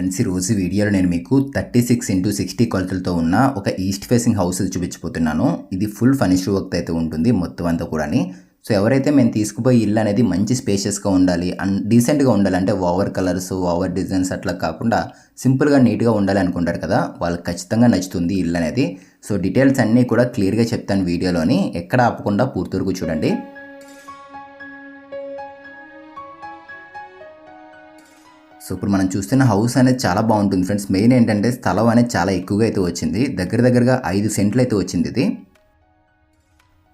Friends, ఈరోజు వీడియోలో నేను మీకు 36x60 కొలతలతో ఉన్న ఒక ఈస్ట్ ఫేసింగ్ హౌస్ చూపించబోతున్నాను. ఇది ఫుల్ ఫర్నిచర్ వర్క్ అయితే ఉంటుంది మొత్తం అంతా కూడాని. సో ఎవరైతే మేము తీసుకుపోయి ఇల్లు అనేది మంచి స్పేషియస్గా ఉండాలి అండ్ డీసెంట్గా ఉండాలి, అంటే ఓవర్ కలర్స్ ఓవర్ డిజైన్స్ అట్లా కాకుండా సింపుల్గా నీట్గా ఉండాలి అనుకుంటారు కదా, వాళ్ళకి ఖచ్చితంగా నచ్చుతుంది ఇల్లు అనేది. సో డీటెయిల్స్ అన్నీ కూడా క్లియర్గా చెప్తాను వీడియోలోని, ఎక్కడ ఆపకుండా పూర్తి వరకు చూడండి. సో ఇప్పుడు మనం చూస్తున్న హౌస్ అనేది చాలా బాగుంటుంది ఫ్రెండ్స్. మెయిన్ ఏంటంటే స్థలం అనేది చాలా ఎక్కువగా అయితే వచ్చింది, దగ్గరగా 5 సెంట్లు అయితే వచ్చింది.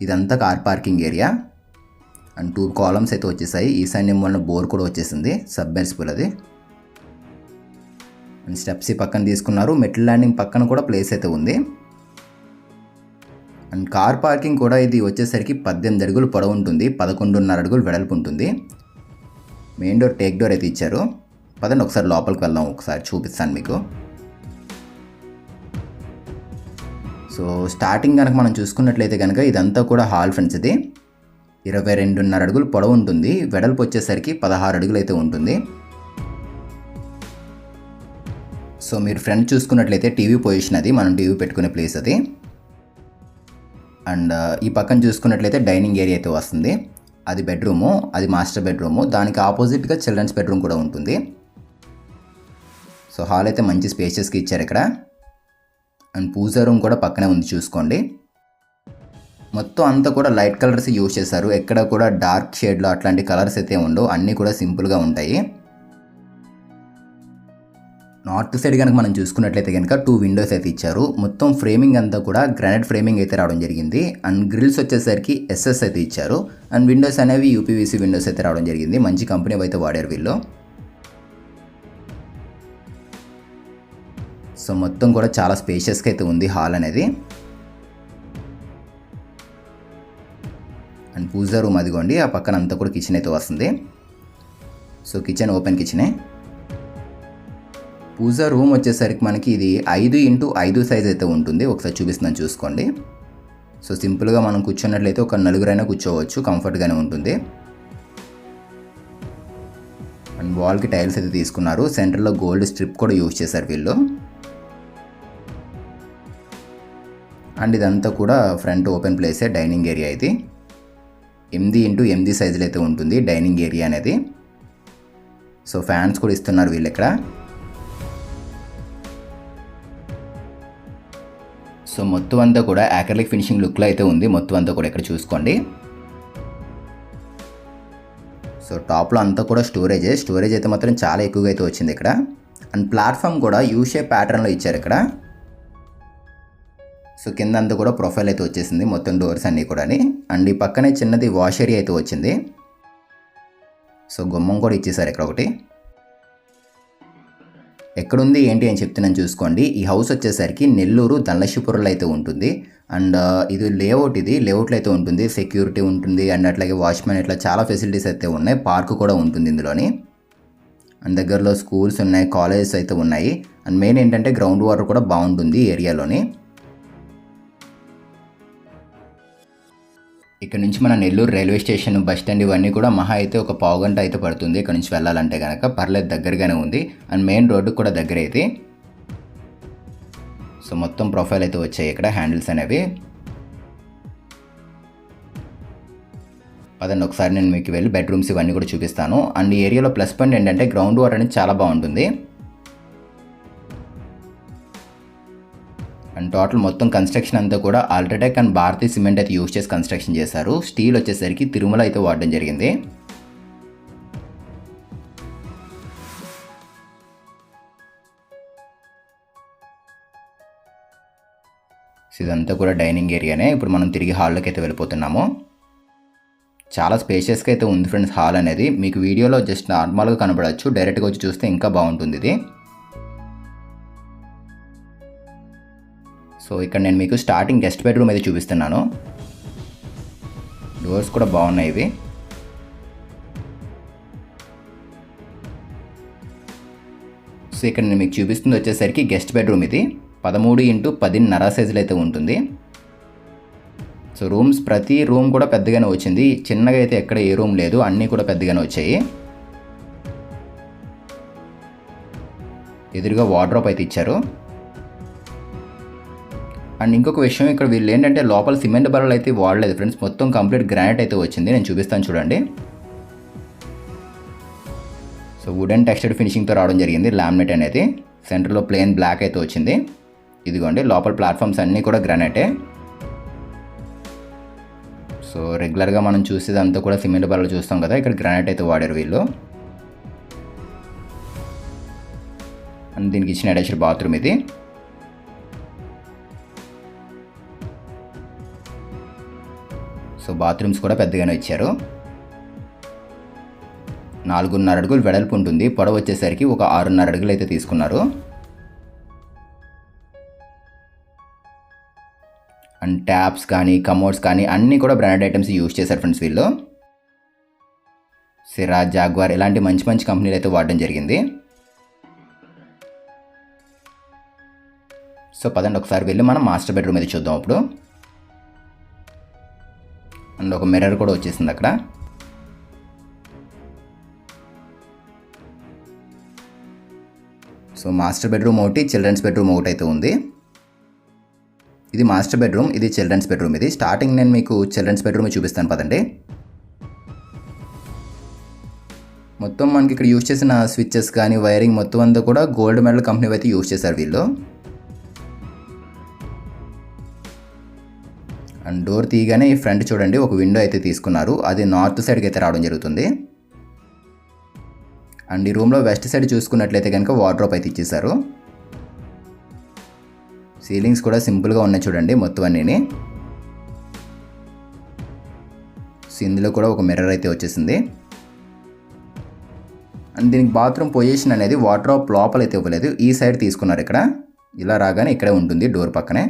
ఇదంతా car parking area and 2 columns అయితే వచ్చేసాయి. ఈశాన్యం వల్ల బోర్ కూడా వచ్చేసింది, సబ్మెర్సిబుల్ అది. అండ్ స్టెప్స్ పక్కన తీసుకున్నారు, మెట్ల ల్యాండింగ్ పక్కన కూడా ప్లేస్ అయితే ఉంది. అండ్ కార్ పార్కింగ్ కూడా ఇది వచ్చేసరికి 18 అడుగులు పొడవు ఉంటుంది, 11.5 అడుగులు వెడల్పు ఉంటుంది. మెయిన్ డోర్ టేక్ డోర్ అయితే ఇచ్చారు. పదండి ఒకసారి లోపలికి వెళ్దాం, ఒకసారి చూపిస్తాను మీకు. సో స్టార్టింగ్ కనుక మనం చూసుకున్నట్లయితే కనుక ఇదంతా కూడా హాల్ ఫ్రెండ్స్. ఇది 22.5 అడుగులు పొడవు ఉంటుంది, వెడల్పు వచ్చేసరికి 16 అడుగులు అయితే ఉంటుంది. సో మీరు ఫ్రంట్ చూసుకున్నట్లయితే టీవీ పొజిషన్, అది మనం టీవీ పెట్టుకునే ప్లేస్ అది. అండ్ ఈ పక్కన చూసుకున్నట్లయితే డైనింగ్ ఏరియా అయితే వస్తుంది, అది బెడ్రూము, అది మాస్టర్ బెడ్రూము. దానికి ఆపోజిట్గా చిల్డ్రన్స్ బెడ్రూమ్ కూడా ఉంటుంది. సో హాల్ అయితే మంచి స్పేసెస్కి ఇచ్చారు ఇక్కడ. అండ్ పూజా రూమ్ కూడా పక్కనే ఉంది, చూసుకోండి. మొత్తం అంతా కూడా లైట్ కలర్స్ యూజ్ చేశారు, ఎక్కడ కూడా డార్క్ షేడ్లో అట్లాంటి కలర్స్ అయితే ఉండవు, అన్నీ కూడా సింపుల్గా ఉంటాయి. నార్త్ సైడ్ కనుక మనం చూసుకున్నట్లయితే కనుక 2 విండోస్ అయితే ఇచ్చారు. మొత్తం ఫ్రేమింగ్ అంతా కూడా గ్రానైట్ ఫ్రేమింగ్ అయితే రావడం జరిగింది. అండ్ గ్రిల్స్ వచ్చేసరికి ఎస్ఎస్ అయితే ఇచ్చారు. అండ్ విండోస్ అనేవి యూపీవీసీ విండోస్ అయితే రావడం జరిగింది, మంచి కంపెనీ అయితే వాడారు వీళ్ళు. సో మొత్తం కూడా చాలా స్పేషియస్గా అయితే ఉంది హాల్ అనేది. అండ్ పూజా రూమ్ అదిగోండి, ఆ పక్కన అంతా కూడా కిచెన్ అయితే వస్తుంది. సో కిచెన్ ఓపెన్ కిచెనే. పూజా రూమ్ వచ్చేసరికి మనకి ఇది 5x5 సైజ్ అయితే ఉంటుంది, ఒకసారి చూపిస్తున్నాను చూసుకోండి. సో సింపుల్గా మనం కూర్చున్నట్లయితే ఒక 4 కూర్చోవచ్చు, కంఫర్ట్గానే ఉంటుంది. అండ్ వాల్కి టైల్స్ అయితే తీసుకున్నారు, సెంటర్లో గోల్డ్ స్ట్రిప్ కూడా యూజ్ చేశారు వీళ్ళు. అండ్ ఇదంతా కూడా ఫ్రంట్ ఓపెన్ ప్లేసే, డైనింగ్ ఏరియా ఇది. 8x8 సైజులు అయితే ఉంటుంది డైనింగ్ ఏరియా అనేది. సో ఫ్యాన్స్ కూడా ఇస్తున్నారు వీళ్ళు ఇక్కడ. సో మొత్తం అంతా కూడా యాక్రిలిక్ ఫినిషింగ్ లుక్లో అయితే ఉంది, మొత్తం అంతా కూడా ఇక్కడ చూసుకోండి. సో టాప్లో అంతా కూడా స్టోరేజ్ అయితే మాత్రం చాలా ఎక్కువగా అయితే వచ్చింది ఇక్కడ. అండ్ ప్లాట్ఫామ్ కూడా యూ షేప్ ప్యాటర్న్లో ఇచ్చారు ఇక్కడ. సో కింద అంతా కూడా ప్రొఫైల్ అయితే వచ్చేసింది, మొత్తం డోర్స్ అన్నీ కూడా. అండ్ ఈ పక్కనే చిన్నది వాష్ ఏరియా అయితే వచ్చింది. సో గుమ్మం కూడా ఇచ్చేసారు ఇక్కడ ఒకటి. ఎక్కడుంది ఏంటి అని చెప్తున్నాను చూసుకోండి. ఈ హౌస్ వచ్చేసరికి నెల్లూరు ధనలక్ష్మీపురంలో అయితే ఉంటుంది. అండ్ ఇది లేఅవుట్లో అయితే ఉంటుంది, సెక్యూరిటీ ఉంటుంది అండ్ అట్లాగే వాచ్మెన్ ఇట్లా చాలా ఫెసిలిటీస్ అయితే ఉన్నాయి. పార్క్ కూడా ఉంటుంది ఇందులోని. అండ్ దగ్గరలో స్కూల్స్ ఉన్నాయి, కాలేజెస్ అయితే ఉన్నాయి. అండ్ మెయిన్ ఏంటంటే గ్రౌండ్ వాటర్ కూడా బాగుంటుంది ఏరియాలోని. ఇక్కడ నుంచి మన Nellore railway station, bus stand ఇవన్నీ కూడా మహా అయితే ఒక పావు గంట అయితే పడుతుంది ఇక్కడ నుంచి వెళ్ళాలంటే కనుక. పర్లేదు, దగ్గరగానే ఉంది. అండ్ మెయిన్ రోడ్డు కూడా దగ్గర అయితే. సో మొత్తం ప్రొఫైల్ అయితే వచ్చాయి ఇక్కడ, హ్యాండిల్స్ అనేవి. అదండి ఒకసారి నేను మీకు వెళ్ళి బెడ్రూమ్స్ ఇవన్నీ కూడా చూపిస్తాను. అండ్ ఈ ఏరియాలో ప్లస్ పాయింట్ ఏంటంటే గ్రౌండ్ వాటర్ అనేది చాలా బాగుంటుంది. అండ్ టోటల్ మొత్తం కన్స్ట్రక్షన్ అంతా కూడా అల్ట్రాటెక్ అండ్ భారతీ సిమెంట్ అయితే యూజ్ చేసి కన్స్ట్రక్షన్ చేశారు. స్టీల్ వచ్చేసరికి తిరుమల అయితే వాడడం జరిగింది. ఇదంతా కూడా డైనింగ్ ఏరియానే. ఇప్పుడు మనం తిరిగి హాల్లోకి అయితే వెళ్ళిపోతున్నాము. చాలా స్పేషియస్గా అయితే ఉంది ఫ్రెండ్స్ హాల్ అనేది. మీకు వీడియోలో జస్ట్ నార్మల్గా కనబడవచ్చు, డైరెక్ట్గా వచ్చి చూస్తే ఇంకా బాగుంటుంది ఇది. సో ఇక్కడ నేను మీకు స్టార్టింగ్ గెస్ట్ బెడ్రూమ్ అయితే చూపిస్తున్నాను. డోర్స్ కూడా బాగున్నాయి ఇవి. సో ఇక్కడ నేను మీకు చూపిస్తుంది వచ్చేసరికి గెస్ట్ బెడ్రూమ్ ఇది. 13x10.5 సైజులు అయితే ఉంటుంది. సో రూమ్స్ ప్రతి రూమ్ కూడా పెద్దగానే వచ్చింది. చిన్నగా అయితే ఎక్కడ ఏ రూమ్ లేదు, అన్నీ కూడా పెద్దగానే వచ్చాయి. ఎదురుగా వార్డ్రోబ్ అయితే ఇచ్చారు. అండ్ ఇంకొక విషయం, ఇక్కడ వీళ్ళు ఏంటంటే లోపల సిమెంట్ బల్లలు అయితే వాడలేదు ఫ్రెండ్స్, మొత్తం కంప్లీట్ గ్రానైట్ అయితే వచ్చింది. నేను చూపిస్తాను చూడండి. సో వుడెన్ టెక్స్చర్డ్ ఫినిషింగ్తో రావడం జరిగింది. లామినేట్ అనేది సెంటర్లో ప్లెయిన్ బ్లాక్ అయితే వచ్చింది. ఇదిగోండి లోపల ప్లాట్ఫామ్స్ అన్నీ కూడా గ్రానైటే. సో రెగ్యులర్గా మనం చూసేదంతా కూడా సిమెంట్ బల్లలు చూస్తాం కదా, ఇక్కడ గ్రానైట్ అయితే వాడారు వీళ్ళు. అండ్ దీనికి ఇచ్చిన అటాచ్డ్ బాత్రూమ్ ఇది. సో బాత్రూమ్స్ కూడా పెద్దగానే ఇచ్చారు. 4.5 అడుగులు వెడల్పు ఉంటుంది, పొడవు వచ్చేసరికి ఒక 6.5 అడుగులు అయితే తీసుకున్నారు. అండ్ ట్యాప్స్ కానీ కమోడ్స్ కానీ అన్నీ కూడా బ్రాండెడ్ ఐటమ్స్ యూజ్ చేశారు ఫ్రెండ్స్ వీళ్ళు. సిరాజ్, జాగ్వార్ ఇలాంటి మంచి మంచి కంపెనీలు అయితే వాడడం జరిగింది. సో పదండి ఒకసారి వెళ్ళి మనం మాస్టర్ బెడ్రూమ్ అయితే చూద్దాం ఇప్పుడు. అండ్ ఒక మిర్రర్ కూడా వచ్చేసింది అక్కడ. సో మాస్టర్ బెడ్రూమ్ ఒకటి, చిల్డ్రన్స్ బెడ్రూమ్ ఒకటి అయితే ఉంది. ఇది మాస్టర్ బెడ్రూమ్, ఇది చిల్డ్రన్స్ బెడ్రూమ్. ఇది స్టార్టింగ్ నేను మీకు చిల్డ్రన్స్ బెడ్రూమ్ చూపిస్తాను పదండి. మొత్తం మనకి ఇక్కడ యూజ్ చేసిన స్విచ్చెస్ కానీ వైరింగ్ మొత్తం అంతా కూడా గోల్డ్ మెడల్ కంపెనీ అయితే యూజ్ చేశారు వీళ్ళు. అండ్ డోర్ తీయగానే ఈ ఫ్రంట్ చూడండి ఒక విండో అయితే తీసుకున్నారు, అది నార్త్ సైడ్కి అయితే రావడం జరుగుతుంది. అండ్ ఈ రూమ్లో వెస్ట్ సైడ్ చూసుకున్నట్లయితే కనుక వార్డ్రోబ్ అయితే ఇచ్చేసారు. సీలింగ్స్ కూడా సింపుల్గా ఉన్నాయి చూడండి మొత్తం అన్నీ. ఇందులో కూడా ఒక మిర్రర్ అయితే వచ్చేసింది. అండ్ దీనికి బాత్రూమ్ పొజిషన్ అనేది వార్డ్రోబ్ లోపల అయితే ఇవ్వలేదు, ఈ సైడ్ తీసుకున్నారు. ఇక్కడ ఇలా రాగానే ఇక్కడే ఉంటుంది డోర్ పక్కనే.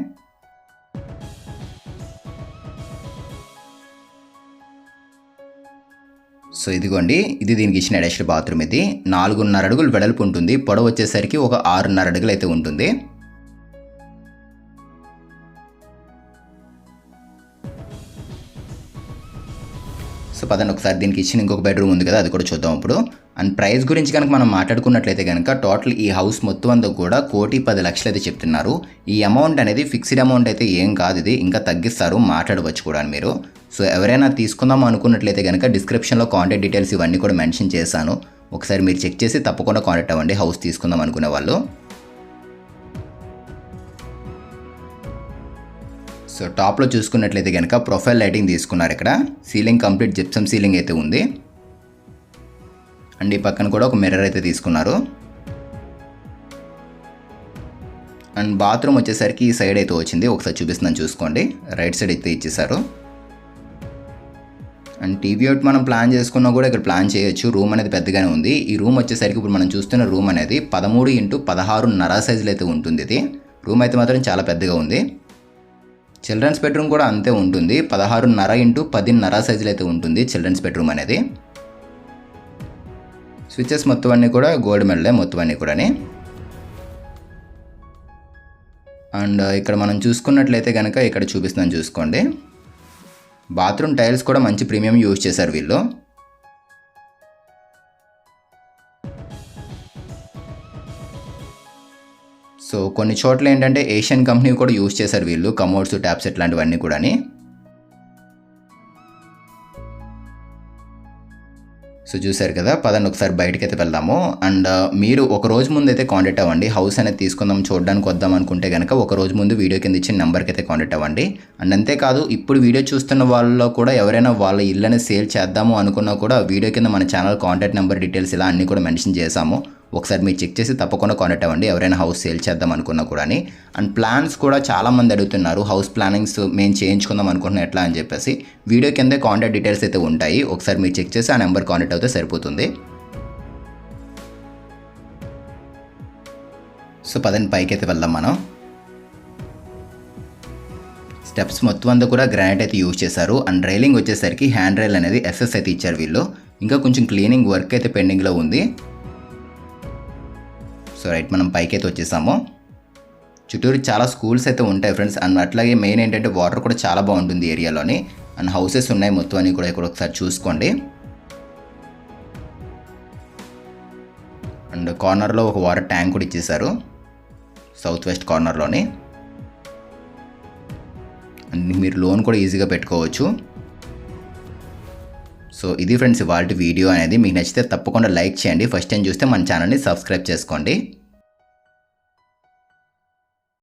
సో ఇదిగోండి, ఇది దీనికి ఇచ్చిన అటాచ్డ్ బాత్రూమ్. ఇది 4.5 అడుగులు వెడల్పు ఉంటుంది, పొడవు వచ్చేసరికి ఒక 6.5 అడుగులు అయితే ఉంటుంది. సో పదండి ఒకసారి దీనికి ఇచ్చిన ఇంకొక బెడ్రూమ్ ఉంది కదా, అది కూడా చూద్దాం ఇప్పుడు. అండ్ ప్రైస్ గురించి కనుక మనం మాట్లాడుకున్నట్లయితే కనుక టోటల్ ఈ హౌస్ మొత్తం అంతా కూడా 1,10,00,000 అయితే చెప్తున్నారు. ఈ అమౌంట్ అనేది ఫిక్స్డ్ అమౌంట్ అయితే ఏం కాదు, ఇది ఇంకా తగ్గిస్తారు, మాట్లాడవచ్చు కూడా మీరు. సో ఎవరైనా తీసుకుందాం అనుకున్నట్లయితే కనుక డిస్క్రిప్షన్లో కాంటాక్ట్ డీటెయిల్స్ ఇవన్నీ కూడా మెన్షన్ చేశాను, ఒకసారి మీరు చెక్ చేసి తప్పకుండా కాంటాక్ట్ అవ్వండి హౌస్ తీసుకుందాం అనుకునే వాళ్ళు. సో టాప్లో చూసుకున్నట్లయితే కనుక ప్రొఫైల్ లైటింగ్ తీసుకున్నారు. ఇక్కడ సీలింగ్ కంప్లీట్ జిప్సమ్ సీలింగ్ అయితే ఉంది. అండ్ ఈ పక్కన కూడా ఒక మిర్రర్ అయితే తీసుకున్నారు. అండ్ బాత్రూమ్ వచ్చేసరికి ఈ సైడ్ అయితే వచ్చింది, ఒకసారి చూపిస్తున్నాను చూసుకోండి. రైట్ సైడ్ అయితే ఇచ్చేసారు. అండ్ టీవీ అవుట్ మనం ప్లాన్ చేసుకున్నా కూడా ఇక్కడ ప్లాన్ చేయొచ్చు, రూమ్ అనేది పెద్దగానే ఉంది. ఈ రూమ్ వచ్చేసరికి ఇప్పుడు మనం చూస్తున్న రూమ్ అనేది 13x16.5 సైజులో అయితే ఉంటుంది. ఇది రూమ్ అయితే మాత్రం చాలా పెద్దగా ఉంది. చిల్డ్రన్స్ బెడ్రూమ్ కూడా అంతే ఉంటుంది, 16.5x10.5 సైజులో అయితే ఉంటుంది చిల్డ్రన్స్ బెడ్రూమ్ అనేది. స్విచ్చెస్ మొత్తం అన్నీ కూడా గోల్డ్ మెడలే మొత్తం అన్నీ కూడా. అండ్ ఇక్కడ మనం చూసుకున్నట్లయితే కనుక ఇక్కడ చూపిస్తున్నాను చూసుకోండి. బాత్రూమ్ టైల్స్ కూడా మంచి ప్రీమియం యూజ్ చేశారు వీళ్ళు. సో కొన్ని చోట్ల ఏంటంటే ఏషియన్ కంపెనీ కూడా యూజ్ చేశారు వీళ్ళు, కమోడ్స్, ట్యాప్స్ ఇట్లాంటివన్నీ కూడా. సో చూసారు కదా, పదండి ఒకసారి బయటకి అయితే వెళ్దాము. అండ్ మీరు ఒక రోజు ముందు అయితే కాంటాక్ట్ అవ్వండి, హౌస్ అనేది తీసుకుందాం చూడడానికి వద్దాం అనుకుంటే కనుక ఒక రోజు ముందు వీడియో కింద ఇచ్చిన నెంబర్కి అయితే కాంటాక్ట్ అవ్వండి. అండ్ అంతేకాదు ఇప్పుడు వీడియో చూస్తున్న వాళ్ళలో కూడా ఎవరైనా వాళ్ళ ఇల్లుని సేల్ చేద్దాము అనుకున్నా కూడా వీడియో కింద మన ఛానల్ కాంటాక్ట్ నెంబర్ డీటెయిల్స్ ఇలా అన్నీ కూడా మెన్షన్ చేశాము, ఒకసారి మీరు చెక్ చేసి తప్పకుండా కాంటాక్ట్ అవ్వండి ఎవరైనా హౌస్ సేల్ చేద్దాం అనుకున్నా కూడా. అండ్ ప్లాన్స్ కూడా చాలామంది అడుగుతున్నారు, హౌస్ ప్లానింగ్స్ మేము చేయించుకుందాం అనుకుంటున్నాం ఎట్లా అని చెప్పేసి. వీడియో కింద కాంటాక్ట్ డీటెయిల్స్ అయితే ఉంటాయి, ఒకసారి మీరు చెక్ చేసి ఆ నెంబర్ కాంటాక్ట్ అయితే సరిపోతుంది. సో పదండి పైకి అయితే వెళ్దాం మనం. స్టెప్స్ మొత్తం అంతా కూడా గ్రానైట్ అయితే యూజ్ చేశారు. అండ్ రైలింగ్ వచ్చేసరికి హ్యాండ్ రైల్ అనేది ఎస్ఎస్ అయితే ఇచ్చారు వీళ్ళు. ఇంకా కొంచెం క్లీనింగ్ వర్క్ అయితే పెండింగ్లో ఉంది. సో రైట్ మనం పైకి అయితే వచ్చేసాము. చుట్టూరు చాలా స్కూల్స్ అయితే ఉంటాయి ఫ్రెండ్స్. అండ్ అట్లాగే మెయిన్ ఏంటంటే వాటర్ కూడా చాలా బాగుంటుంది ఏరియాలోని. అండ్ హౌసెస్ ఉన్నాయి మొత్తం అన్ని కూడా ఇక్కడ ఒకసారి చూసుకోండి. అండ్ కార్నర్లో ఒక వాటర్ ట్యాంక్ కూడా ఇచ్చేసారు సౌత్ వెస్ట్ కార్నర్లోని. అండ్ మీరు లోన్ కూడా ఈజీగా పెట్టుకోవచ్చు. సో ఇది ఫ్రెండ్స్ ఇవాల్టి వీడియో అనేది. మీకు నచ్చితే తప్పకుండా లైక్ చేయండి. ఫస్ట్ టైం చూస్తే మన ఛానల్ని సబ్స్క్రైబ్ చేసుకోండి.